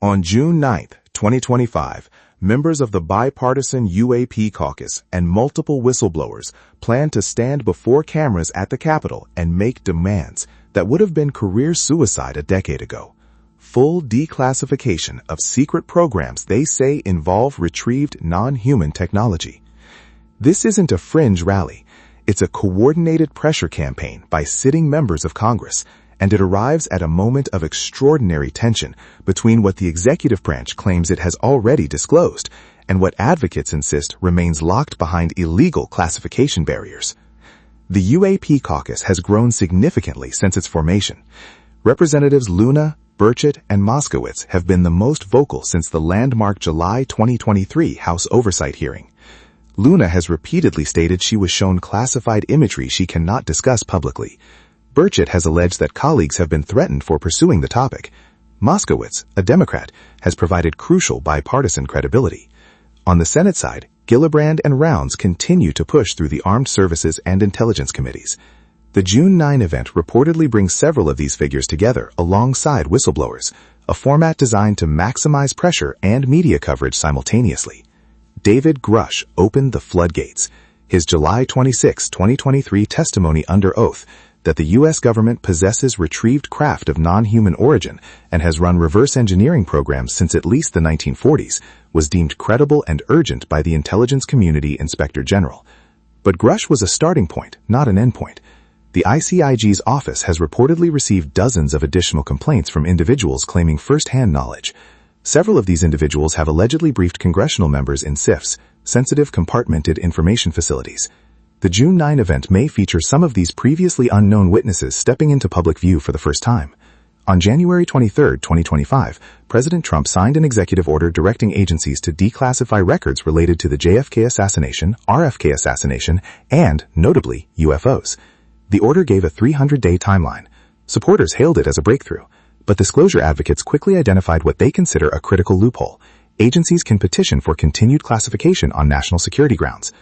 On June 9, 2025, members of the bipartisan UAP caucus and multiple whistleblowers plan to stand before cameras at the Capitol and make demands that would have been career suicide a decade ago. Full declassification of secret programs they say involve retrieved non-human technology. This isn't a fringe rally. It's a coordinated pressure campaign by sitting members of Congress, and it arrives at a moment of extraordinary tension between what the executive branch claims it has already disclosed and what advocates insist remains locked behind illegal classification barriers. The UAP caucus has grown significantly since its formation. Representatives Luna, Burchett, and Moskowitz have been the most vocal since the landmark July 2023 House Oversight hearing. Luna has repeatedly stated she was shown classified imagery she cannot discuss publicly. Burchett has alleged that colleagues have been threatened for pursuing the topic. Moskowitz, a Democrat, has provided crucial bipartisan credibility. On the Senate side, Gillibrand and Rounds continue to push through the Armed Services and Intelligence Committees. The June 9 event reportedly brings several of these figures together alongside whistleblowers, a format designed to maximize pressure and media coverage simultaneously. David Grush opened the floodgates. His July 26, 2023 testimony under oath that the U.S. government possesses retrieved craft of non-human origin and has run reverse engineering programs since at least the 1940s was deemed credible and urgent by the intelligence community inspector general. But Grush was a starting point, not an endpoint. The ICIG's office has reportedly received dozens of additional complaints from individuals claiming first-hand knowledge. Several of these individuals have allegedly briefed congressional members in SIFs, sensitive compartmented information facilities. The June 9 event may feature some of these previously unknown witnesses stepping into public view for the first time. On January 23, 2025, President Trump signed an executive order directing agencies to declassify records related to the JFK assassination, RFK assassination, and, notably, UFOs. The order gave a 300-day timeline. Supporters hailed it as a breakthrough, but disclosure advocates quickly identified what they consider a critical loophole. Agencies can petition for continued classification on national security grounds.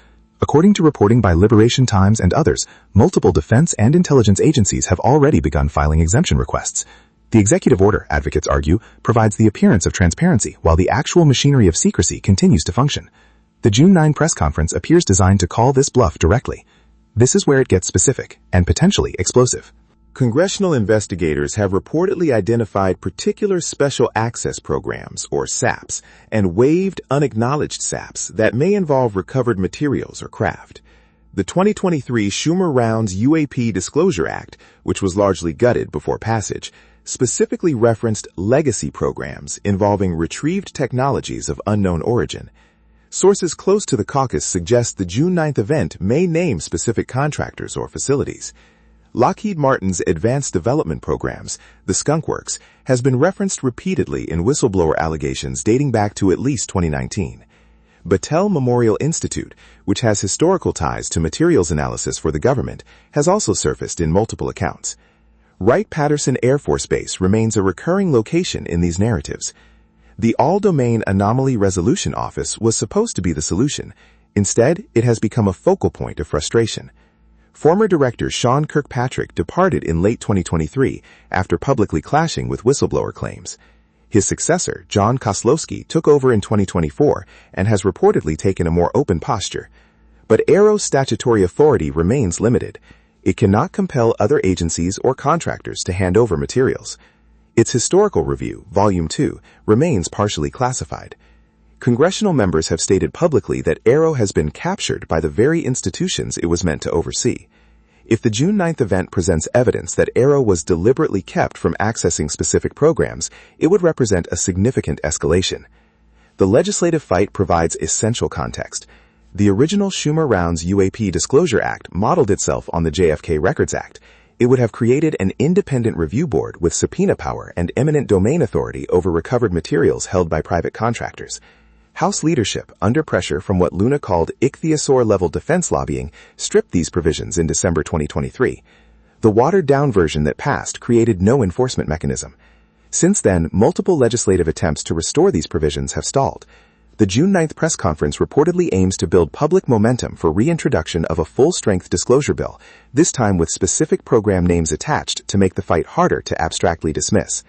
According to reporting by Liberation Times and others, multiple defense and intelligence agencies have already begun filing exemption requests. The executive order, advocates argue, provides the appearance of transparency while the actual machinery of secrecy continues to function. The June 9 press conference appears designed to call this bluff directly. This is where it gets specific and potentially explosive. Congressional investigators have reportedly identified particular special access programs, or SAPs, and waived unacknowledged SAPs that may involve recovered materials or craft. The 2023 Schumer-Rounds UAP Disclosure Act, which was largely gutted before passage, specifically referenced legacy programs involving retrieved technologies of unknown origin. Sources close to the caucus suggest the June 9th event may name specific contractors or facilities. Lockheed Martin's advanced development programs, the Skunk Works, has been referenced repeatedly in whistleblower allegations dating back to at least 2019. Battelle Memorial Institute, which has historical ties to materials analysis for the government, has also surfaced in multiple accounts. Wright-Patterson Air Force Base remains a recurring location in these narratives. The All-Domain Anomaly Resolution Office was supposed to be the solution. Instead, it has become a focal point of frustration. Former director Sean Kirkpatrick departed in late 2023 after publicly clashing with whistleblower claims. His successor, John Koslowski, took over in 2024 and has reportedly taken a more open posture. But AARO's statutory authority remains limited. It cannot compel other agencies or contractors to hand over materials. Its historical review, Volume 2, remains partially classified. Congressional members have stated publicly that AARO has been captured by the very institutions it was meant to oversee. If the June 9th event presents evidence that AARO was deliberately kept from accessing specific programs, it would represent a significant escalation. The legislative fight provides essential context. The original Schumer-Rounds UAP Disclosure Act modeled itself on the JFK Records Act. It would have created an independent review board with subpoena power and eminent domain authority over recovered materials held by private contractors. House leadership, under pressure from what Luna called ichthyosaur-level defense lobbying, stripped these provisions in December 2023. The watered-down version that passed created no enforcement mechanism. Since then, multiple legislative attempts to restore these provisions have stalled. The June 9th press conference reportedly aims to build public momentum for reintroduction of a full-strength disclosure bill, this time with specific program names attached to make the fight harder to abstractly dismiss.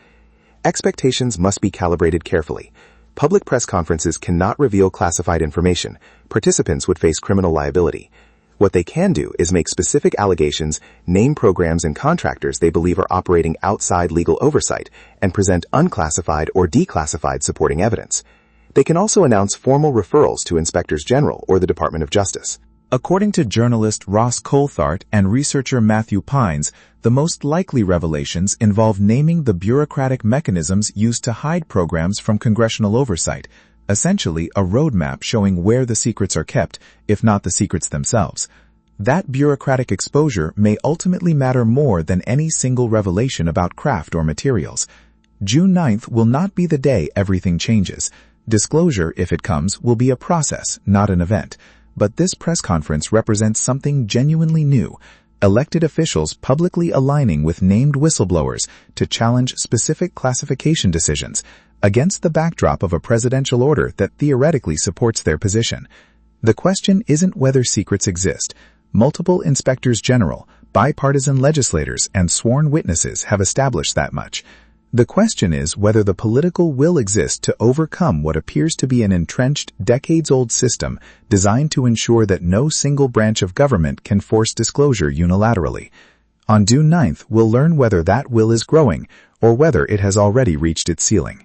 Expectations must be calibrated carefully. Public press conferences cannot reveal classified information. Participants would face criminal liability. What they can do is make specific allegations, name programs and contractors they believe are operating outside legal oversight, and present unclassified or declassified supporting evidence. They can also announce formal referrals to inspectors general or the Department of Justice. According to journalist Ross Coulthart and researcher Matthew Pines, the most likely revelations involve naming the bureaucratic mechanisms used to hide programs from congressional oversight, essentially a roadmap showing where the secrets are kept, if not the secrets themselves. That bureaucratic exposure may ultimately matter more than any single revelation about craft or materials. June 9th will not be the day everything changes. Disclosure, if it comes, will be a process, not an event. But this press conference represents something genuinely new. Elected officials publicly aligning with named whistleblowers to challenge specific classification decisions against the backdrop of a presidential order that theoretically supports their position. The question isn't whether secrets exist. Multiple inspectors general, bipartisan legislators, and sworn witnesses have established that much. The question is whether the political will exists to overcome what appears to be an entrenched, decades-old system designed to ensure that no single branch of government can force disclosure unilaterally. On June 9th, we'll learn whether that will is growing or whether it has already reached its ceiling.